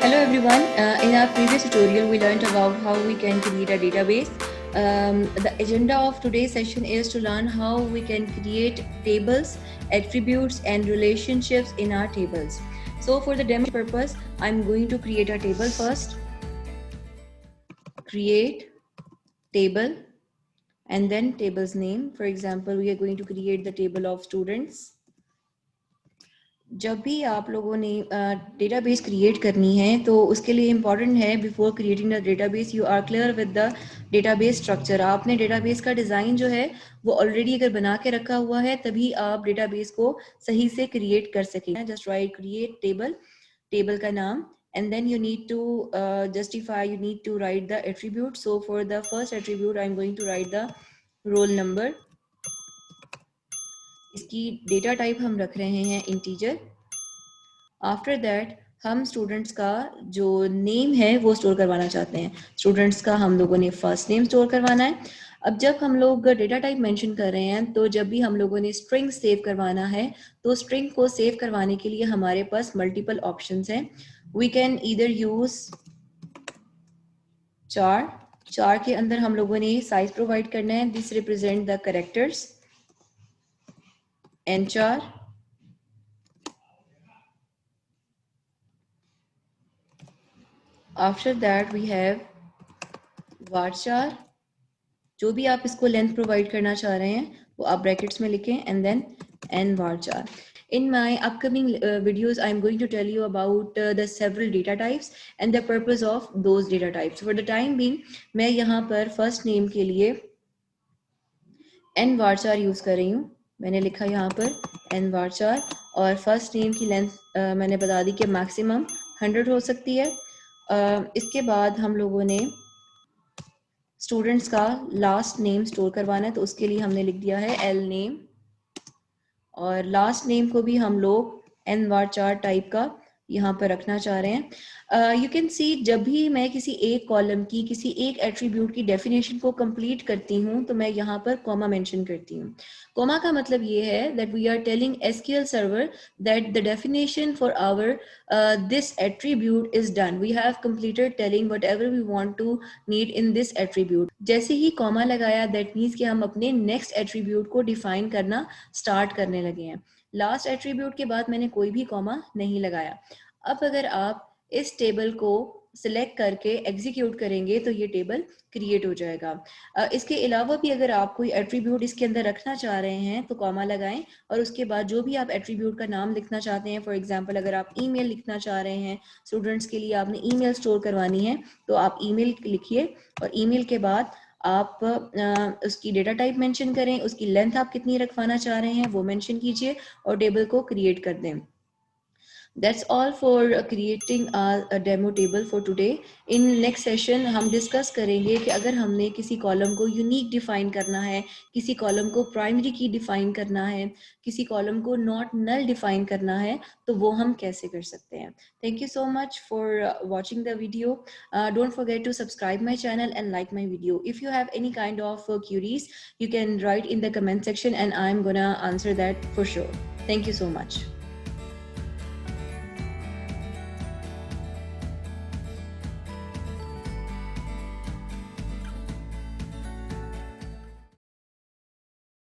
Hello everyone. In our previous tutorial, we learned about how we can create a database. The agenda of today's session is to learn how we can create tables, attributes, and relationships in our tables. So for the demo purpose, I'm going to create a table first. Create table and then table's name. For example, we are going to create the table of students. जब भी आप लोगों ने database create करनी है तो उसके लिए इम्पॉर्टेंट है before creating the database you are clear with the database structure. आपने डेटाबेस का डिज़ाइन जो है वो ऑलरेडी अगर बना के रखा हुआ है तभी आप डेटाबेस को सही से क्रिएट कर सकें। Just right create table, table का नाम, and then you need to justify, you need to write the attribute. So for the first attribute I'm going to write the roll number. इसकी data type हम रख रहे हैं integer. After that हम students का जो नेम है वो स्टोर करवाना चाहते हैं। स्टूडेंट्स का हम लोगों ने फर्स्ट नेम स्टोर करवाना है। अब जब हम लोग डेटा टाइप मेंशन कर रहे हैं तो जब भी हम लोगों ने स्ट्रिंग सेव करवाना है तो स्ट्रिंग को सेव करवाने के लिए हमारे पास मल्टीपल ऑप्शंस हैं। वी कैन ईदर यूज चार के अंदर हम लोगों ने साइज प्रोवाइड करना है। This represent the characters in char. After that we have varchar। जो भी आप इसको लेंथ प्रोवाइड करना चाह रहे हैं वो आप ब्रैकेट्स में लिखें and then n varchar। In my upcoming videos, I'm going to tell you about the several data types and the purpose of those data types. For the time being, मैं यहाँ पर first name के लिए n varchar use कर रही हूँ। मैंने लिखा यहाँ पर n varchar और फर्स्ट नेम की लेंथ मैंने बता दी कि मैक्सिमम 100 हो सकती है। इसके बाद हम लोगों ने स्टूडेंट्स का लास्ट नेम स्टोर करवाना है तो उसके लिए हमने लिख दिया है एल नेम और लास्ट नेम को भी हम लोग n varchar टाइप का यहाँ पर रखना चाह रहे हैं। यू कैन सी जब भी मैं किसी एक कॉलम की किसी एक एट्रीब्यूट की डेफिनेशन को कंप्लीट करती हूँ तो मैं यहाँ पर कॉमा मेंशन करती हूँ। कॉमा का मतलब ये है that we are telling SQL server that the definition for our this attribute is done. We have completed telling whatever we want to need in this attribute. जैसे ही कॉमा लगाया that means कि हम अपने next attribute को define करना start करने लगे हैं। लास्ट एट्रीब्यूट के बाद मैंने कोई भी कॉमा नहीं लगाया। अब अगर आप इस टेबल को सिलेक्ट करके एग्जीक्यूट करेंगे तो ये टेबल क्रिएट हो जाएगा। इसके अलावा भी अगर आप कोई एट्रीब्यूट इसके अंदर रखना चाह रहे हैं तो कॉमा लगाएं और उसके बाद जो भी आप एट्रीब्यूट का नाम लिखना चाहते हैं, फॉर एग्जांपल अगर आप ईमेल लिखना चाह रहे हैं, स्टूडेंट्स के लिए आपने ईमेल स्टोर करवानी है तो आप ईमेल लिखिए और ईमेल के बाद आप उसकी डेटा टाइप मेंशन करें, उसकी लेंथ आप कितनी रखवाना चाह रहे हैं वो मेंशन कीजिए और टेबल को क्रिएट कर दें। That's all for creating a demo table for today. In next session हम डिस्कस करेंगे कि अगर हमने किसी कॉलम को यूनिक डिफाइन करना है, किसी कॉलम को प्राइमरी की डिफाइन करना है, किसी कॉलम को नॉट नल डिफाइन करना है तो वो हम कैसे कर सकते हैं। Thank you so much for watching the video. Don't forget to subscribe my channel and like my video. If you have any kind of queries, you can write in the comment section and I'm gonna answer that for sure. Thank you so much.